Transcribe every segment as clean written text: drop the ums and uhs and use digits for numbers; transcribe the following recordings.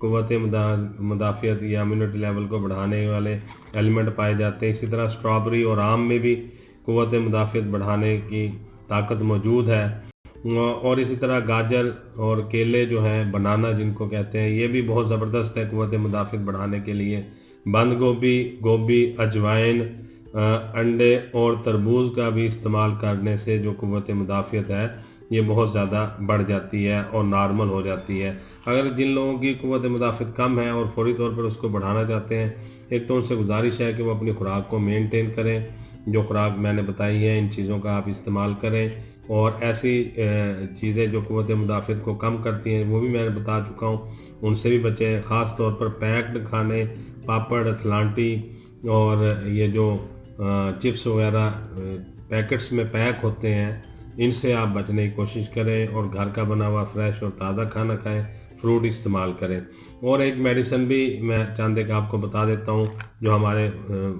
قوت مدافعت یا امیونٹی لیول کو بڑھانے والے ایلیمنٹ پائے جاتے ہیں. اسی طرح اسٹرابری اور آم میں بھی قوت مدافعت بڑھانے کی طاقت موجود ہے. اور اسی طرح گاجر اور کیلے جو ہیں، بنانا جن کو کہتے ہیں، یہ بھی بہت زبردست ہے قوت مدافعت بڑھانے کے لیے. بند گوبھی، اجوائن، انڈے اور تربوز کا بھی استعمال کرنے سے جو قوت مدافعت ہے یہ بہت زیادہ بڑھ جاتی ہے اور نارمل ہو جاتی ہے. اگر جن لوگوں کی قوت مدافعت کم ہے اور فوری طور پر اس کو بڑھانا چاہتے ہیں، ایک تو ان سے گزارش ہے کہ وہ اپنی خوراک کو مینٹین کریں. جو خوراک میں نے بتائی ہے ان چیزوں کا آپ استعمال کریں، اور ایسی چیزیں جو قوت مدافعت کو کم کرتی ہیں وہ بھی میں نے بتا چکا ہوں، ان سے بھی بچیں. خاص طور پر پیکڈ کھانے، پاپڑ، سلانٹی اور یہ جو چپس وغیرہ پیکٹس میں پیک ہوتے ہیں، ان سے آپ بچنے کی کوشش کریں اور گھر کا بنا ہوا فریش اور تازہ کھانا کھائیں، فروٹ استعمال کریں. اور ایک میڈیسن بھی میں چاند ایک آپ کو بتا دیتا ہوں جو ہمارے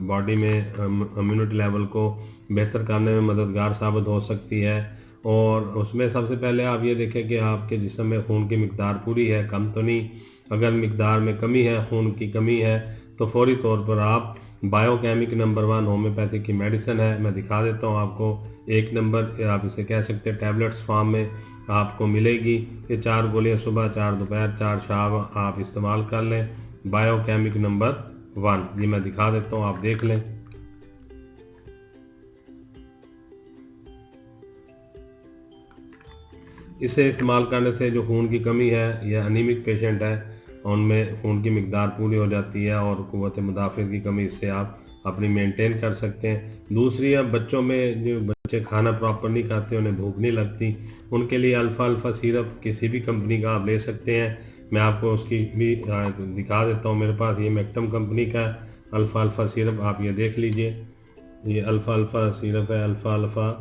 باڈی میں امیونٹی لیول کو بہتر کرنے میں مددگار ثابت ہو سکتی ہے. اور اس میں سب سے پہلے آپ یہ دیکھیں کہ آپ کے جسم میں خون کی مقدار پوری ہے، کم تو نہیں. اگر مقدار میں کمی ہے، خون کی کمی ہے، تو فوری طور پر آپ بایو کیمک نمبر 1 ہومیوپیتھی کی میڈیسن ہے، میں دکھا دیتا ہوں آپ کو. 1 نمبر آپ اسے کہہ سکتے ہیں، ٹیبلٹس فارم میں آپ کو ملے گی. یہ 4 گولیاں صبح، 4 دوپہر، 4 شام آپ استعمال کر لیں. بایو کیمک نمبر 1 یہ میں دکھا دیتا ہوں، آپ دیکھ لیں. اسے استعمال کرنے سے جو خون کی کمی ہے یا انیمک پیشنٹ ہے ان میں خون کی مقدار پوری ہو جاتی ہے اور قوت مدافعت کی کمی اس سے آپ اپنی مینٹین کر سکتے ہیں. دوسری، اب بچوں میں جو بچے کھانا پراپر نہیں کھاتے، انہیں بھوک نہیں لگتی، ان کے لیے الفا سیرپ کسی بھی کمپنی کا آپ لے سکتے ہیں. میں آپ کو اس کی بھی دکھا دیتا ہوں. میرے پاس یہ میکٹم کمپنی کا الفا سیرپ، آپ یہ دیکھ لیجئے. یہ الفا سیرپ ہے، الفا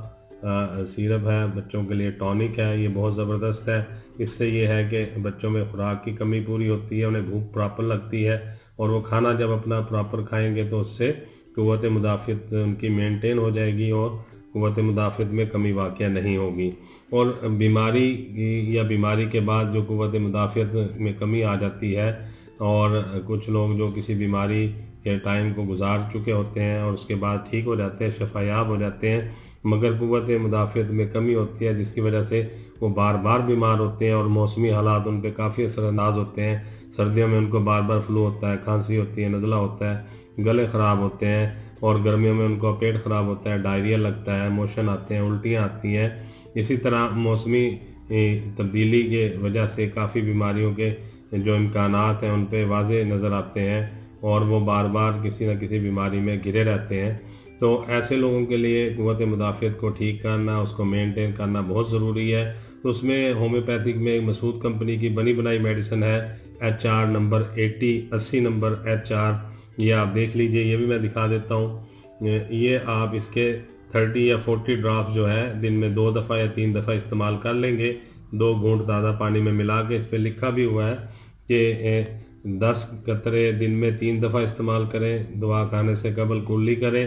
سیرپ ہے، بچوں کے لیے ٹونک ہے. یہ بہت زبردست ہے. اس سے یہ ہے کہ بچوں میں خوراک کی کمی پوری ہوتی ہے، انہیں بھوک پراپر لگتی ہے، اور وہ کھانا جب اپنا پراپر کھائیں گے تو اس سے قوت مدافعت ان کی مینٹین ہو جائے گی اور قوت مدافعت میں کمی واقع نہیں ہوگی. اور بیماری کے بعد جو قوت مدافعت میں کمی آ جاتی ہے، اور کچھ لوگ جو کسی بیماری کے ٹائم کو گزار چکے ہوتے ہیں اور اس کے بعد ٹھیک ہو جاتے ہیں، شفا یاب ہو جاتے ہیں، مگر قوت مدافعت میں کمی ہوتی ہے جس کی وجہ سے وہ بار بار بیمار ہوتے ہیں اور موسمی حالات ان پہ کافی اثر انداز ہوتے ہیں. سردیوں میں ان کو بار بار فلو ہوتا ہے، کھانسی ہوتی ہے، نزلہ ہوتا ہے، گلے خراب ہوتے ہیں، اور گرمیوں میں ان کو پیٹ خراب ہوتا ہے، ڈائریا لگتا ہے، موشن آتے ہیں، الٹیاں آتی ہیں. اسی طرح موسمی تبدیلی کے وجہ سے کافی بیماریوں کے جو امکانات ہیں ان پہ واضح نظر آتے ہیں اور وہ بار بار کسی نہ کسی بیماری میں گھرے رہتے ہیں. تو ایسے لوگوں کے لیے قوت مدافعت کو ٹھیک کرنا، اس کو مینٹین کرنا بہت ضروری ہے. تو اس میں ہومیوپیتھک میں مسعود کمپنی کی بنی بنائی میڈیسن ہے، HR نمبر 80 نمبر HR. یہ آپ دیکھ لیجئے، یہ بھی میں دکھا دیتا ہوں. یہ آپ اس کے 30 یا 40 ڈراپس جو ہے دن میں 2 دفعہ یا 3 دفعہ استعمال کر لیں گے، 2 گھونٹ تازہ پانی میں ملا کے. اس پہ لکھا بھی ہوا ہے کہ 10 قطرے دن میں 3 دفعہ استعمال کریں، دوا کھانے سے قبل کلی کریں.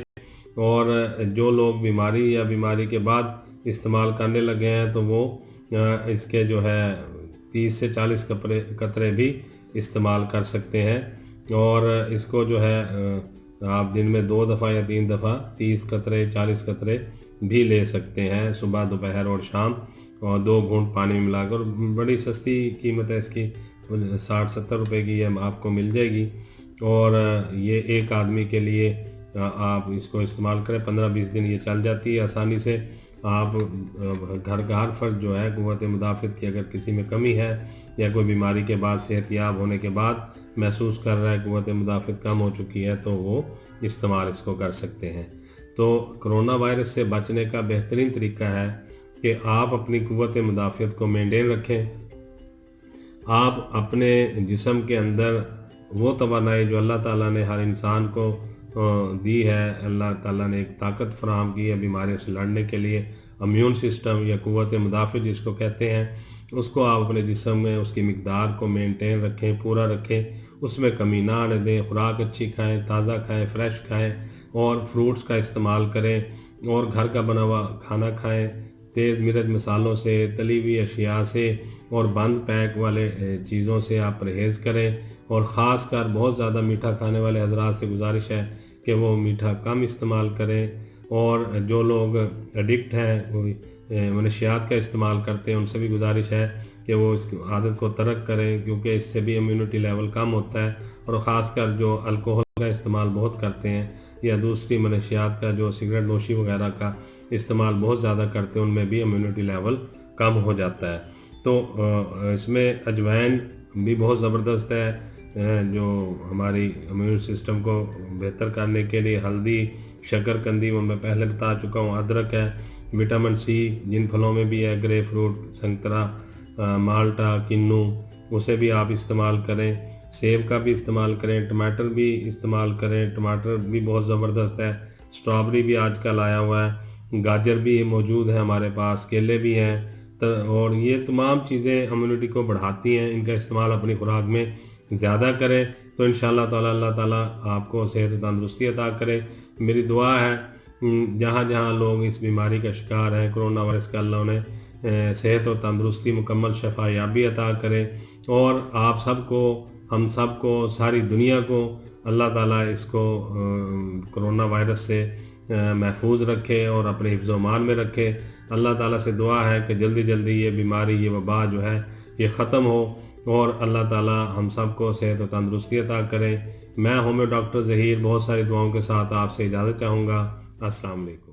اور جو لوگ بیماری یا بیماری کے بعد استعمال کرنے لگے ہیں تو وہ اس کے جو ہے 30 سے 40 قطرے بھی استعمال کر سکتے ہیں. اور اس کو جو ہے آپ دن میں 2 دفعہ یا 3 دفعہ 30 قطرے 40 قطرے بھی لے سکتے ہیں، صبح، دوپہر اور شام، اور 2 گھونٹ پانی میں ملا کر. بڑی سستی قیمت ہے اس کی، 60-70 روپے کی یہ آپ کو مل جائے گی. اور یہ ایک آدمی کے لیے آپ اس کو استعمال کریں، 15-20 دن یہ چل جاتی ہے آسانی سے. آپ گھر کا ہر فرد جو ہے قوت مدافعت کی اگر کسی میں کمی ہے یا کوئی بیماری کے بعد صحت یاب ہونے کے بعد محسوس کر رہا ہے قوت مدافعت کم ہو چکی ہے تو وہ استعمال اس کو کر سکتے ہیں. تو کرونا وائرس سے بچنے کا بہترین طریقہ ہے کہ آپ اپنی قوت مدافعت کو مینٹین رکھیں. آپ اپنے جسم کے اندر وہ توانائی جو اللہ تعالیٰ نے ہر انسان کو دی ہے، اللہ تعالیٰ نے ایک طاقت فراہم کی ہے بیماریوں سے لڑنے کے لیے، امیون سسٹم یا قوت مدافعت جس کو کہتے ہیں، اس کو آپ اپنے جسم میں اس کی مقدار کو مینٹین رکھیں، پورا رکھیں، اس میں کمی نہ آنے دیں. خوراک اچھی کھائیں، تازہ کھائیں، فریش کھائیں، اور فروٹس کا استعمال کریں، اور گھر کا بنا ہوا کھانا کھائیں. تیز مرچ مسالوں سے، تلی ہوئی اشیاء سے اور بند پیک والے چیزوں سے آپ پرہیز کریں، اور خاص کر بہت زیادہ میٹھا کھانے والے حضرات سے گزارش ہے کہ وہ میٹھا کم استعمال کریں، اور جو لوگ ایڈکٹ ہیں وہ منشیات کا استعمال کرتے ہیں ان سے بھی گزارش ہے کہ وہ اس عادت کو ترک کریں، کیونکہ اس سے بھی امیونٹی لیول کم ہوتا ہے، اور خاص کر جو الکوہل کا استعمال بہت کرتے ہیں یا دوسری منشیات کا جو سگریٹ نوشی وغیرہ کا استعمال بہت زیادہ کرتے ہیں ان میں بھی امیونٹی لیول کم ہو جاتا ہے۔ تو اس میں اجوائن بھی بہت زبردست ہے جو ہماری امیون سسٹم کو بہتر کرنے کے لیے۔ ہلدی، شکر قندی وہ میں پہلے بتا چکا ہوں، ادرک ہے، وٹامن سی جن پھلوں میں بھی ہے، گریپ فروٹ، سنترا، مالٹا، کنو، اسے بھی آپ استعمال کریں، سیب کا بھی استعمال کریں، ٹماٹر بھی استعمال کریں، ٹماٹر بھی بہت زبردست ہے، اسٹرابری بھی آج کل آیا ہوا ہے، گاجر بھی موجود ہے ہمارے پاس، کیلے بھی ہیں، اور یہ تمام چیزیں امیونٹی کو بڑھاتی ہیں، ان کا استعمال اپنی خوراک میں زیادہ کریں تو انشاءاللہ تعالی اللہ تعالیٰ آپ کو صحت و تندرستی عطا کرے۔ میری دعا ہے جہاں جہاں لوگ اس بیماری کا شکار ہیں، کرونا وائرس کا، اللہ انہیں صحت و تندرستی، مکمل شفا یابی عطا کرے، اور آپ سب کو، ہم سب کو، ساری دنیا کو اللہ تعالیٰ اس کو کرونا وائرس سے محفوظ رکھے اور اپنے حفظ و امان میں رکھے۔ اللہ تعالیٰ سے دعا ہے کہ جلدی جلدی یہ بیماری، یہ وبا جو ہے یہ ختم ہو، اور اللہ تعالیٰ ہم سب کو صحت و تندرستی عطا کرے۔ میں ہومیو ڈاکٹر ظہیر بہت ساری دعاؤں کے ساتھ آپ سے اجازت چاہوں گا۔ السلام علیکم۔